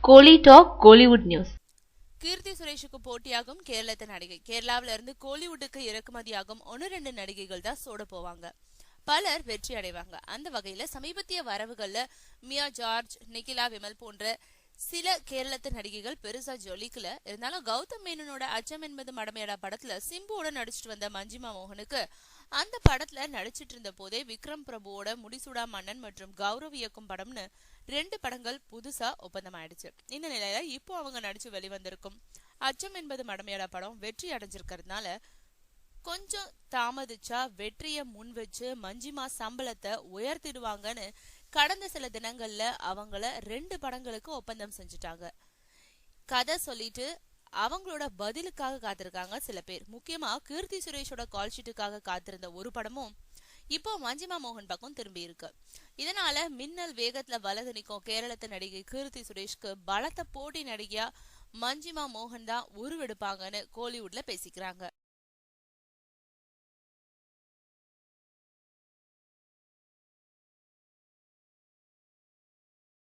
கோலி talk Kollywood news. கீர்த்தி சுரேஷுக்கு போட்டியாகும் கேரளத்து நடிகை. கேரளாவில இருந்து கோலிவுட்டுக்கு இறக்குமதியாகும் 1-2 நடிகைகள் தான் சோட போவாங்க. பலர் வெற்றி அடைவாங்க. அந்த வகையில சமீபத்திய வரவுகள்ல மியா ஜார்ஜ், நிகிலா விமல் போன்ற சில கேரளத்து நடிகைகள் பெருசா ஜொலிக்கல. இருந்தாலும் கௌதம் மேனனோட அச்சம் என்பது மடமையடா படத்துல சிம்புவோட நடிச்சிட்டு வந்த மஞ்சிமா மோகனுக்கு அந்த படத்துல நடிச்சிட்டு இருந்த போதே விக்ரம் பிரபுவோட முடிசூடா மன்னன் மற்றும் கௌரவ் இயக்கும் படம்னு 2 படங்கள் புதுசா ஒப்பந்தம் ஆயிடுச்சு. இந்த நிலையில இப்போ அவங்க நடிச்சு வெளிவந்திருக்கும் அச்சம் என்பது மடமையடா படம் வெற்றி அடைஞ்சிருக்கிறதுனால கொஞ்சம் தாமதிச்சா வெற்றிய முன் வச்சு மஞ்சிமா சம்பளத்தை உயர்த்திடுவாங்கன்னு கடந்த சில தினங்கள்ல அவங்கள 2 படங்களுக்கு ஒப்பந்தம் செஞ்சுட்டாங்க. கதை சொல்லிட்டு அவங்களோட பதிலுக்காக காத்திருக்காங்க சில பேர். முக்கியமா கீர்த்தி சுரேஷோட கால் ஷீட்டுக்காக காத்திருந்த ஒரு படமும் இப்போ மஞ்சிமா மோகன் பக்கம் திரும்பி இருக்கு. இதனால மின்னல் வேகத்துல வலது நிற்கும் கேரளத்து நடிகை கீர்த்தி சுரேஷ்க்கு பலத்த போட்டி நடிகையா மஞ்சிமா மோகன் தான் உருவெடுப்பாங்கன்னு கோலிவுட்ல பேசிக்கிறாங்க.